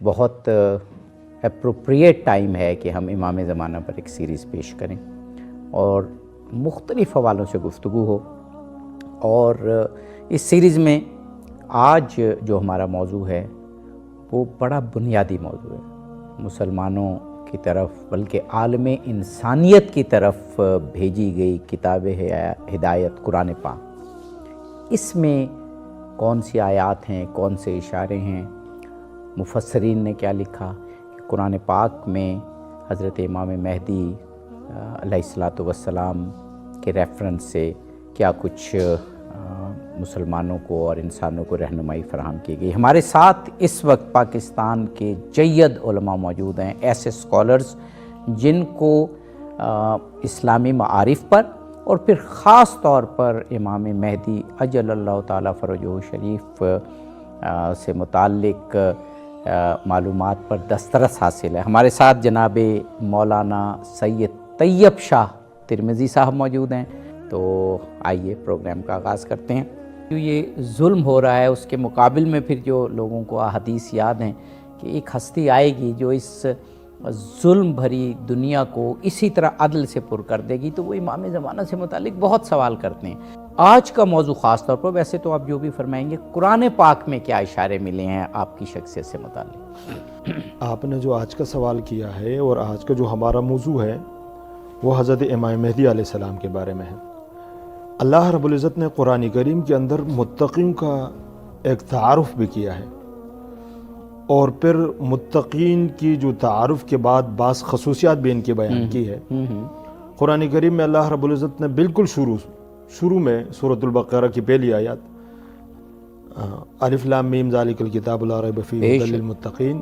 بہت appropriate time ہے کہ ہم امام زمانہ پر ایک سیریز پیش کریں اور مختلف حوالوں سے گفتگو ہو. اور اس سیریز میں آج جو ہمارا موضوع ہے وہ بڑا بنیادی موضوع ہے. مسلمانوں کی طرف بلکہ عالم انسانیت کی طرف بھیجی گئی کتاب ہدایت قرآن پاک. اس میں کون سی آیات ہیں، کون سے اشارے ہیں، مفسرین نے کیا لکھا، قرآن پاک میں حضرت امام مہدی علیہ السلام کے ریفرنس سے کیا کچھ مسلمانوں کو اور انسانوں کو رہنمائی فراہم کی گئی. ہمارے ساتھ اس وقت پاکستان کے جید علماء موجود ہیں، ایسے اسکالرز جن کو اسلامی معارف پر اور پھر خاص طور پر امام مہدی عجل اللہ تعالیٰ فرجہ شریف سے متعلق معلومات پر دسترس حاصل ہے. ہمارے ساتھ جناب مولانا سید طیب شاہ ترمذی صاحب موجود ہیں. تو آئیے پروگرام کا آغاز کرتے ہیں. جو یہ ظلم ہو رہا ہے اس کے مقابل میں پھر جو لوگوں کو احادیث یاد ہیں کہ ایک ہستی آئے گی جو اس ظلم بھری دنیا کو اسی طرح عدل سے پر کر دے گی، تو وہ امام زمانہ سے متعلق بہت سوال کرتے ہیں. آج کا موضوع خاص طور پر، ویسے تو آپ جو بھی فرمائیں گے، قرآن پاک میں کیا اشارے ملے ہیں آپ کی شخصیت سے متعلق؟ آپ نے جو آج کا سوال کیا ہے اور آج کا جو ہمارا موضوع ہے وہ حضرت امام مہدی علیہ السلام کے بارے میں ہے. اللہ رب العزت نے قرآن کریم کے اندر متقین کا ایک تعارف بھی کیا ہے، اور پھر متقین کی جو تعارف کے بعد بعض خصوصیات بھی ان کی بیان کی ہے. قرآن کریم میں اللہ رب العزت نے بالکل شروع میں سورۃ البقرہ کی پہلی آیات الف لام میم ذالک الکتاب لا ریب فیہ ھدی للمتقین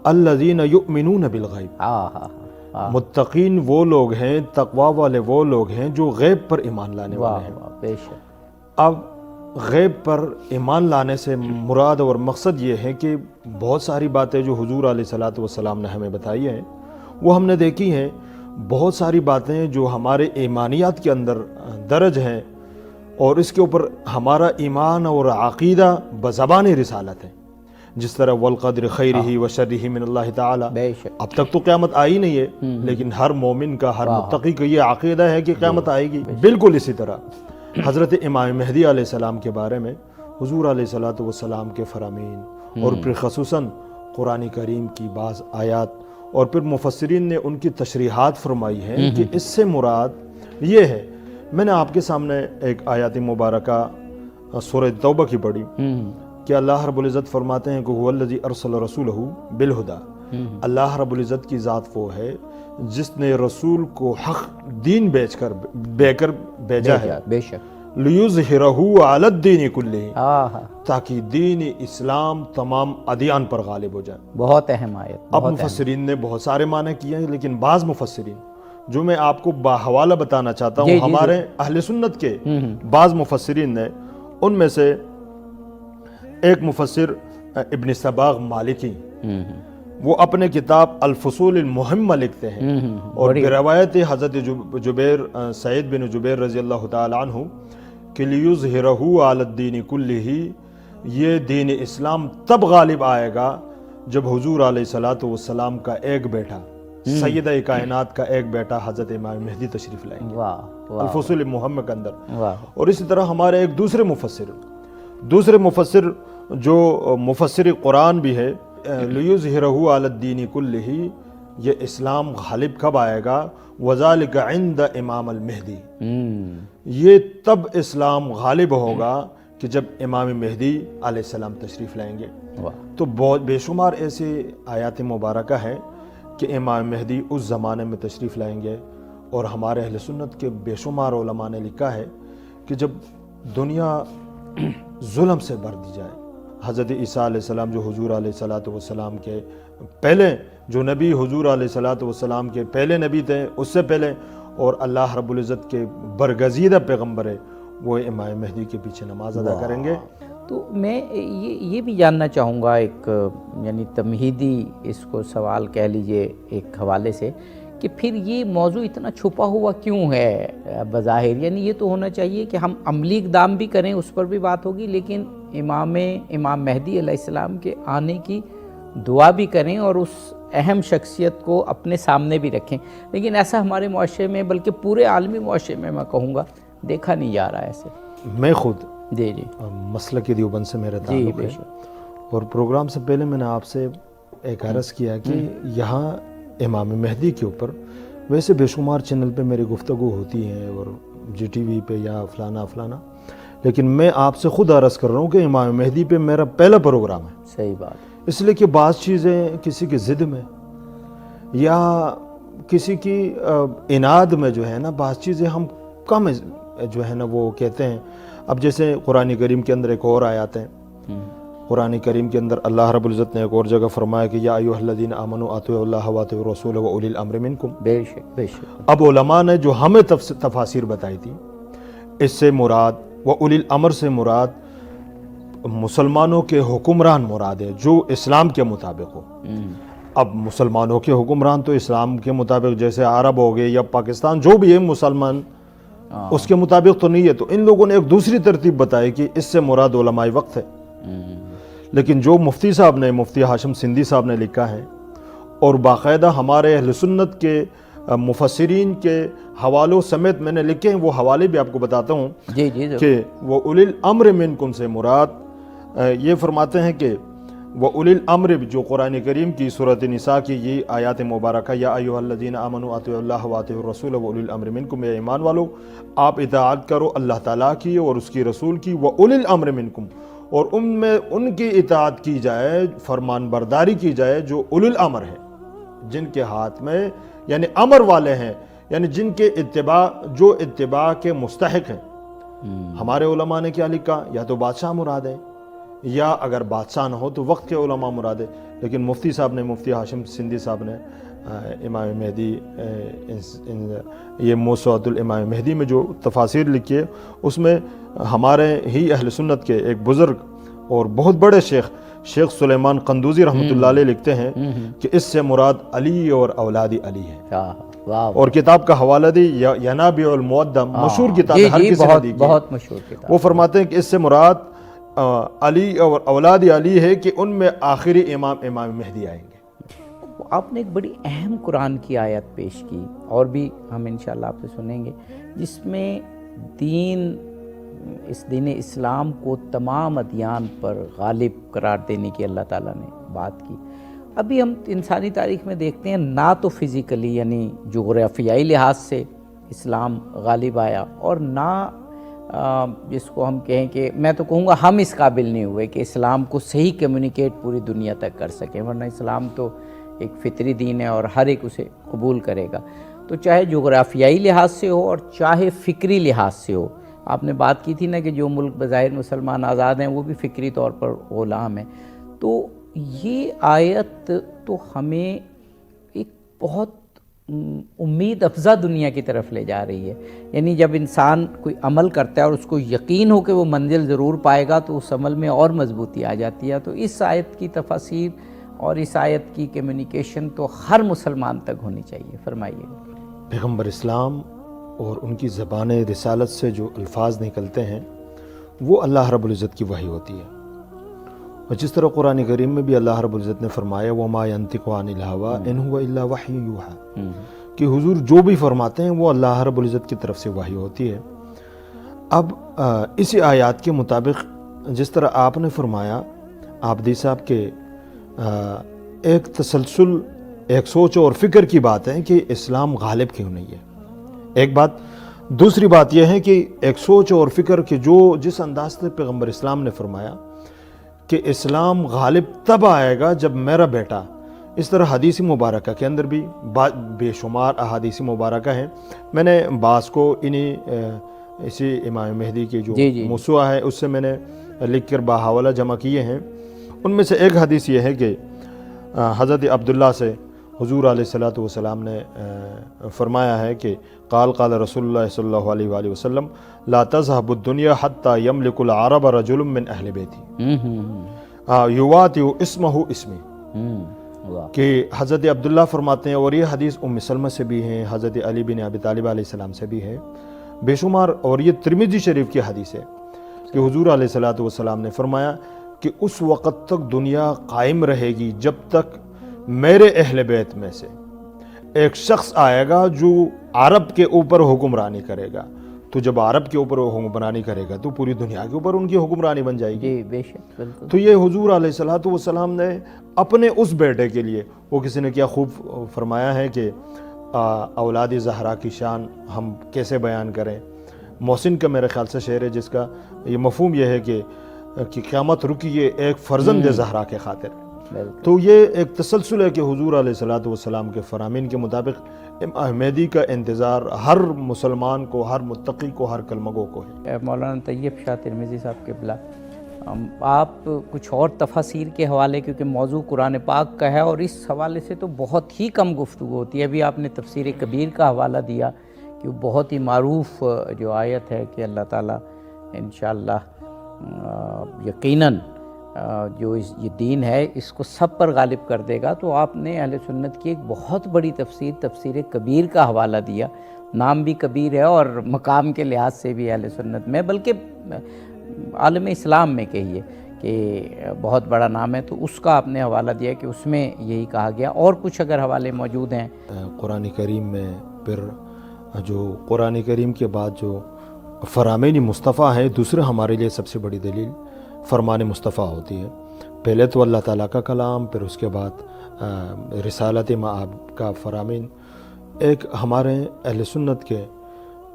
الذین یؤمنون بالغیب. متقین وہ لوگ ہیں، تقوی والے وہ لوگ ہیں جو غیب پر ایمان لانے والے ہیں. اب غیب پر ایمان لانے سے مراد اور مقصد یہ ہے کہ بہت ساری باتیں جو حضور علیہ السلام نے ہمیں بتائی ہیں وہ ہم نے دیکھی ہیں. بہت ساری باتیں جو ہمارے ایمانیات کے اندر درج ہیں اور اس کے اوپر ہمارا ایمان اور عقیدہ بزبان رسالت ہے، جس طرح والقدر خیرہ وشرہ من اللہ تعالی. اب تک تو قیامت آئی نہیں ہے، لیکن ہر مومن کا، ہر متقی کا یہ عقیدہ ہے کہ قیامت آئے گی. بالکل اسی طرح حضرت امام مہدی علیہ السلام کے بارے میں حضور علیہ السلام کے فرامین اور پھر خصوصاً قرآن کریم کی بعض آیات اور پھر مفسرین نے ان کی تشریحات فرمائی ہیں کہ اس سے مراد یہ ہے. میں نے آپ کے سامنے ایک آیات مبارکہ سورہ توبہ کی پڑھی کہ اللہ رب العزت فرماتے ہیں کہ هو الذی ارسل رسولہ بالہدی. اللہ رب العزت کی ذات وہ ہے جس نے رسول کو حق دین بھیجا ہے، بے شک، لیظہرہ علی الدین کلہ، تاکہ دین اسلام تمام ادیان پر غالب ہو جائے. بہت اہم آیت. اب مفسرین نے بہت سارے معنی کیے ہیں، لیکن بعض مفسرین جو میں آپ کو باحوالہ بتانا چاہتا ہوں، ہمارے اہل سنت کے بعض مفسرین نے، ان میں سے ایک مفسر ابن صباغ مالکی، وہ اپنے کتاب الفصول المہمہ لکھتے ہیں اور روایت حضرت سعید بن جبیر رضی اللہ تعالی عنہ کہ لیظہرہ علی الدین کلہ، یہ دین اسلام تب غالب آئے گا جب حضور علیہ السلام کا ایک بیٹا، سیدہ کائنات کا ایک بیٹا حضرت امام مہدی تشریف لائیں گے الفصول المہمہ کے اندر. اور اسی طرح ہمارے ایک دوسرے مفسر جو مفسر قرآن بھی ہے، لیظہرہ علی الدین کلہ، یہ اسلام غالب کب آئے گا؟ وذالک عند امام المہدی، یہ تب اسلام غالب ہوگا کہ جب امام مہدی علیہ السلام تشریف لائیں گے. تو بہت بے شمار ایسے آیات مبارکہ ہیں کہ امام مہدی اس زمانے میں تشریف لائیں گے. اور ہمارے اہل سنت کے بے شمار علماء نے لکھا ہے کہ جب دنیا ظلم سے بھر دی جائے، حضرت عیسیٰ علیہ السلام جو حضور علیہ السلام کے پہلے، جو نبی حضور علیہ السلام کے پہلے نبی تھے، اس سے پہلے، اور اللہ رب العزت کے برگزیدہ پیغمبر ہے، وہ امام مہدی کے پیچھے نماز ادا کریں گے. تو میں یہ بھی جاننا چاہوں گا، ایک یعنی تمہیدی اس کو سوال کہہ لیجئے ایک حوالے سے، کہ پھر یہ موضوع اتنا چھپا ہوا کیوں ہے بظاہر؟ یعنی یہ تو ہونا چاہیے کہ ہم عملی اقدام بھی کریں، اس پر بھی بات ہوگی، لیکن امام مہدی علیہ السلام کے آنے کی دعا بھی کریں اور اس اہم شخصیت کو اپنے سامنے بھی رکھیں. لیکن ایسا ہمارے معاشرے میں بلکہ پورے عالمی معاشرے میں کہوں گا دیکھا نہیں جا رہا ایسے. میں خود جی مسلک دیوبند سے میرا تعلق ہے اور پروگرام سے پہلے میں نے آپ سے ایک عرض کیا کہ یہاں امام مہدی کے اوپر ویسے بے شمار چینل پہ میری گفتگو ہوتی ہیں اور جی ٹی وی پہ یا فلانا، لیکن میں آپ سے خود عرض کر رہا ہوں کہ امام مہدی پہ میرا پہلا پروگرام ہے. صحیح بات. اس لیے کہ بعض چیزیں کسی کی ضد میں یا کسی کی عناد میں جو ہے نا بعض چیزیں ہم کم جو ہے نا وہ کہتے ہیں. اب جیسے قرآن کریم کے اندر ایک اور آیات ہیں. قرآن کریم کے اندر اللہ رب العزت نے ایک اور جگہ فرمایا کہ یا ایھا الذین آمنوا اطیعوا اللہ واطیعوا الرسول واولی الامر منکم. بے شک. اب علماء نے جو ہمیں تفاسیر بتائی تھی اس سے مراد واولی الامر سے مراد مسلمانوں کے حکمران مراد ہے جو اسلام کے مطابق ہو. اب مسلمانوں کے حکمران تو اسلام کے مطابق جیسے عرب ہو گئے یا پاکستان جو بھی ہے مسلمان اس کے مطابق تو نہیں ہے. تو ان لوگوں نے ایک دوسری ترتیب بتائی کہ اس سے مراد علماء وقت ہے. لیکن جو مفتی صاحب نے مفتی ہاشم سندھی صاحب نے لکھا ہے اور باقاعدہ ہمارے اہل سنت کے مفسرین کے حوالوں سمیت میں نے لکھے ہیں وہ حوالے بھی آپ کو بتاتا ہوں کہ وہ اولی الامر منکم سے مراد یہ فرماتے ہیں کہ وہ اولی الامر جو قرآن کریم کی سورۃ نساء کی یہ آیات مبارکہ یا ایھا الذین آمنوا اطیعوا اللہ واطیعوا الرسول واولی الامر منکم، اے ایمان والو آپ اطاعت کرو اللہ تعالیٰ کی اور اس کی رسول کی، واولی الامر منکم اور ان میں ان کی اطاعت کی جائے فرمان برداری کی جائے جو اولی الامر ہے جن کے ہاتھ میں یعنی امر والے ہیں یعنی جن کے اتباع کے مستحق ہیں. ہمارے علماء نے کیا لکھا یا تو بادشاہ مراد ہے یا اگر بادشاہ نہ ہو تو وقت کے علماء مراد ہے. لیکن مفتی صاحب نے مفتی ہاشم سندھی صاحب نے امام مہدی یہ موسوعۃ الامام مہدی میں جو تفاسیر لکھی ہے اس میں ہمارے ہی اہل سنت کے ایک بزرگ اور بہت بڑے شیخ سلیمان قندوزی رحمۃ اللہ علیہ لکھتے ہیں کہ اس سے مراد علی اور اولاد علی ہے. اور کتاب کا حوالہ دی ینابع المعدم مشہور کتاب ہے، ہر کسی نے دی بہت مشہور کتاب. وہ فرماتے ہیں کہ اس سے مراد علی اور اولاد علی ہے کہ ان میں آخری امام مہدی آئیں گے. آپ نے ایک بڑی اہم قرآن کی آیت پیش کی اور بھی ہم انشاءاللہ آپ سے سنیں گے جس میں اس دین اسلام کو تمام ادیان پر غالب قرار دینے کی اللہ تعالیٰ نے بات کی. ابھی ہم انسانی تاریخ میں دیکھتے ہیں نہ تو فزیکلی یعنی جغرافیائی لحاظ سے اسلام غالب آیا اور نہ جس کو ہم کہیں کہ میں تو کہوں گا ہم اس قابل نہیں ہوئے کہ اسلام کو صحیح کمیونیکیٹ پوری دنیا تک کر سکیں، ورنہ اسلام تو ایک فطری دین ہے اور ہر ایک اسے قبول کرے گا. تو چاہے جغرافیائی لحاظ سے ہو اور چاہے فکری لحاظ سے ہو. آپ نے بات کی تھی نا کہ جو ملک بظاہر مسلمان آزاد ہیں وہ بھی فکری طور پر غلام ہیں. تو یہ آیت تو ہمیں ایک بہت امید افزا دنیا کی طرف لے جا رہی ہے. یعنی جب انسان کوئی عمل کرتا ہے اور اس کو یقین ہو کہ وہ منزل ضرور پائے گا تو اس عمل میں اور مضبوطی آ جاتی ہے. تو اس آیت کی تفاسیر اور اس آیت کی کمیونیکیشن تو ہر مسلمان تک ہونی چاہیے. فرمائیے. پیغمبر اسلام اور ان کی زبان رسالت سے جو الفاظ نکلتے ہیں وہ اللہ رب العزت کی وحی ہوتی ہے. اور جس طرح قرآن کریم میں بھی اللہ رب العزت نے فرمایا وَمَا يَنْطِقُ عَنِ الْهَوَىٰ إِنْ هُوَ إِلَّا وَحْيٌ يُوحَىٰ کہ حضور جو بھی فرماتے ہیں وہ اللہ رب العزت کی طرف سے وحی ہوتی ہے. اب اسی آیات کے مطابق جس طرح آپ نے فرمایا عابدی صاحب کے ایک تسلسل ایک سوچ اور فکر کی بات ہے کہ اسلام غالب کیوں نہیں ہے، ایک بات. دوسری بات یہ ہے کہ ایک سوچ اور فکر کہ جس انداز سے پیغمبر اسلام نے فرمایا کہ اسلام غالب تب آئے گا جب میرا بیٹا، اس طرح حدیث مبارکہ کے اندر بھی بے شمار احادیث مبارکہ ہیں. میں نے بعض کو اسی امام مہدی کی جو موسوعہ ہے اس سے میں نے لکھ کر باحوالہ جمع کیے ہیں. ان میں سے ایک حدیث یہ ہے کہ حضرت عبداللہ سے حضور علیہ الصلوۃ والسلام نے فرمایا ہے کہ قال رسول اللہ صلی اللہ علیہ وآلہ وسلم لا تذهب الدنيا حتى يملك العرب رجل من اہل بیتی یواطئ اسمہ اسمی. کہ حضرت عبداللہ فرماتے ہیں اور یہ حدیث ام سلمہ سے بھی ہے، حضرت علی بن ابی طالب علیہ السلام سے بھی ہے بے شمار، اور یہ ترمذی شریف کی حدیث ہے کہ حضور علیہ الصلوۃ والسلام نے فرمایا کہ اس وقت تک دنیا قائم رہے گی جب تک میرے اہل بیت میں سے ایک شخص آئے گا جو عرب کے اوپر حکمرانی کرے گا. تو جب عرب کے اوپر حکمرانی کرے گا تو پوری دنیا کے اوپر ان کی حکمرانی بن جائے گی. جی بے شک بالکل. تو یہ حضور علیہ الصلوۃ والسلام نے اپنے اس بیٹے کے لیے، وہ کسی نے کیا خوب فرمایا ہے کہ اولاد زہرا کی شان ہم کیسے بیان کریں. محسن کا میرے خیال سے شعر ہے جس کا یہ مفہوم یہ ہے کہ قیامت رکی ہے ایک فرزند زہرا کے خاطر. تو یہ ایک تسلسل ہے کہ حضور علیہ الصلوۃ والسلام کے فرامین کے مطابق امام مہدی کا انتظار ہر مسلمان کو، ہر متقی کو، ہر کلمہ گو کو ہے. مولانا طیب شاہ ترمذی صاحب کے بلا آپ کچھ اور تفاسیر کے حوالے، کیونکہ موضوع قرآن پاک کا ہے اور اس حوالے سے تو بہت ہی کم گفتگو ہوتی ہے. ابھی آپ نے تفسیر کبیر کا حوالہ دیا کہ وہ بہت ہی معروف جو آیت ہے کہ اللہ تعالیٰ انشاءاللہ یقیناً جو یہ دین ہے اس کو سب پر غالب کر دے گا. تو آپ نے اہل سنت کی ایک بہت بڑی تفسیر کبیر کا حوالہ دیا. نام بھی کبیر ہے اور مقام کے لحاظ سے بھی اہل سنت میں، بلکہ عالم اسلام میں کہیے کہ بہت بڑا نام ہے. تو اس کا آپ نے حوالہ دیا کہ اس میں یہی کہا گیا. اور کچھ اگر حوالے موجود ہیں قرآن کریم میں، پھر جو قرآن کریم کے بعد جو فرامین مصطفیٰ ہیں، دوسرے ہمارے لیے سب سے بڑی دلیل فرمان مصطفیٰ ہوتی ہے. پہلے تو اللہ تعالیٰ کا کلام، پھر اس کے بعد رسالت مآب کا فرامین. ایک ہمارے اہل سنت کے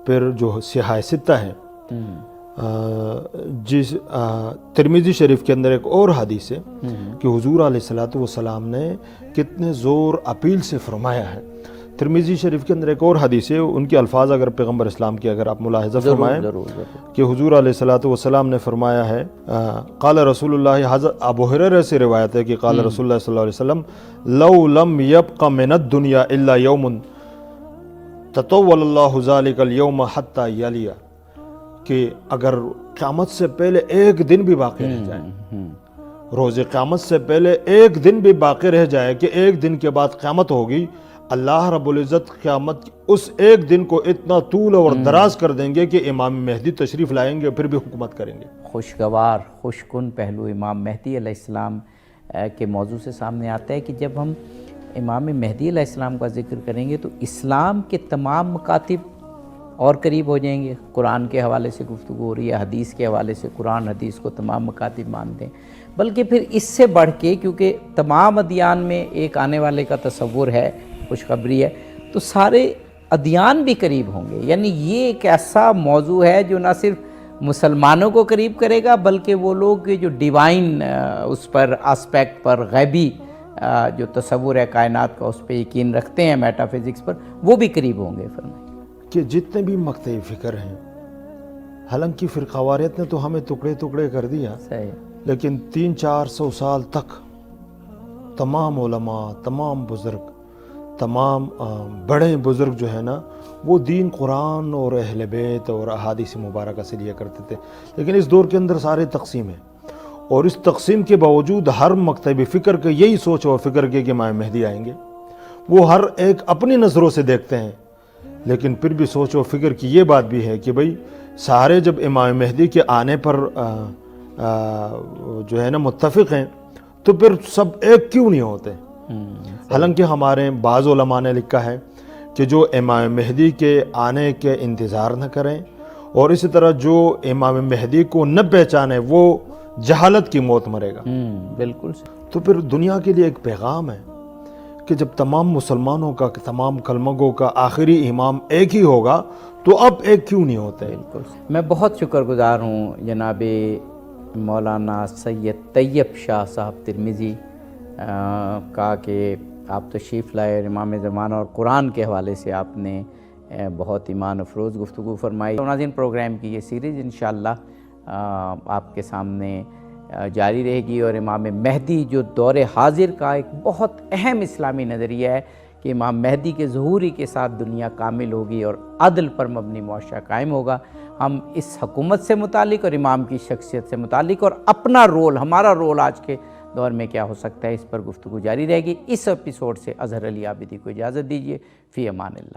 پھر جو سیاہ ستہ ہیں، جس ترمذی شریف کے اندر ایک اور حدیث ہے کہ حضور علیہ الصلوۃ والسلام نے کتنے زور اپیل سے فرمایا ہے. ترمذی شریف کے اندر ایک اور حدیث ہے، ان کے الفاظ اگر پیغمبر اسلام کی اگر آپ ملاحظہ فرمائیں کہ حضور علیہ الصلوۃ والسلام نے فرمایا ہے، قال رسول اللہ، حضرت ابو ہریرہ سے روایت ہے کہ قال رسول اللہ صلی اللہ علیہ وسلم لو لم يبق من الدنيا الا يوم تطول اللہ ذلك اليوم حتى يلي، کہ اگر قیامت سے پہلے ایک دن بھی باقی رہ جائے، روز قیامت سے پہلے ایک دن بھی باقی رہ جائے کہ ایک دن کے بعد قیامت ہوگی، اللہ رب العزت قیامت اس ایک دن کو اتنا طول اور دراز کر دیں گے کہ امام مہدی تشریف لائیں گے، پھر بھی حکومت کریں گے. خوشگوار خوشکن پہلو امام مہدی علیہ السلام کے موضوع سے سامنے آتا ہے کہ جب ہم امام مہدی علیہ السلام کا ذکر کریں گے تو اسلام کے تمام مکاتب اور قریب ہو جائیں گے. قرآن کے حوالے سے گفتگو ہو رہی ہے، حدیث کے حوالے سے قرآن حدیث کو تمام مکاتب مانتے ہیں، بلکہ پھر اس سے بڑھ کے کیونکہ تمام ادیان میں ایک آنے والے کا تصور ہے، خوشخبری ہے، تو سارے ادیان بھی قریب ہوں گے. یعنی یہ ایک ایسا موضوع ہے جو نہ صرف مسلمانوں کو قریب کرے گا بلکہ وہ لوگ جو ڈیوائن اس پر اسپیکٹ پر، غیبی جو تصور ہے کائنات کا، اس پہ یقین رکھتے ہیں، میٹا فزکس پر، وہ بھی قریب ہوں گے. فرمائیں کہ جتنے بھی مقطع فکر ہیں، حالانکہ فرقواریت نے تو ہمیں ٹکڑے ٹکڑے کر دیا، لیکن 300-400 سال تک تمام علماء، تمام بزرگ، تمام بڑے بزرگ جو ہے نا، وہ دین قرآن اور اہل بیت اور احادیث مبارکہ سے لیا کرتے تھے. لیکن اس دور کے اندر سارے تقسیم ہیں، اور اس تقسیم کے باوجود ہر مکتب فکر کے یہی سوچ اور فکر کے کہ امام مہدی آئیں گے. وہ ہر ایک اپنی نظروں سے دیکھتے ہیں، لیکن پھر بھی سوچ و فکر کی یہ بات بھی ہے کہ بھئی سارے جب امام مہدی کے آنے پر جو ہے نا متفق ہیں تو پھر سب ایک کیوں نہیں ہوتے. حالانکہ ہمارے بعض علماء نے لکھا ہے کہ جو امام مہدی کے آنے کے انتظار نہ کریں اور اسی طرح جو امام مہدی کو نہ پہچانے وہ جہالت کی موت مرے گا. بالکل. تو پھر دنیا کے لیے ایک پیغام ہے کہ جب تمام مسلمانوں کا، تمام کلمگوں کا آخری امام ایک ہی ہوگا تو اب ایک کیوں نہیں ہوتے. بالکل. میں بہت شکر گزار ہوں جناب مولانا سید طیب شاہ صاحب ترمذی کا کہ آپ تشریف لائے اور امام زمانہ اور قرآن کے حوالے سے آپ نے بہت ایمان افروز گفتگو فرمائی. ناظرین، پروگرام کی یہ سیریز انشاءاللہ آپ کے سامنے جاری رہے گی، اور امام مہدی جو دور حاضر کا ایک بہت اہم اسلامی نظریہ ہے کہ امام مہدی کے ظہوری کے ساتھ دنیا کامل ہوگی اور عدل پر مبنی معاشرہ قائم ہوگا. ہم اس حکومت سے متعلق اور امام کی شخصیت سے متعلق اور اپنا رول، ہمارا رول آج کے دور میں کیا ہو سکتا ہے، اس پر گفتگو جاری رہے گی. اس ایپیسوڈ سے اظہر علی عابدی کو اجازت دیجیے. فی امان اللہ.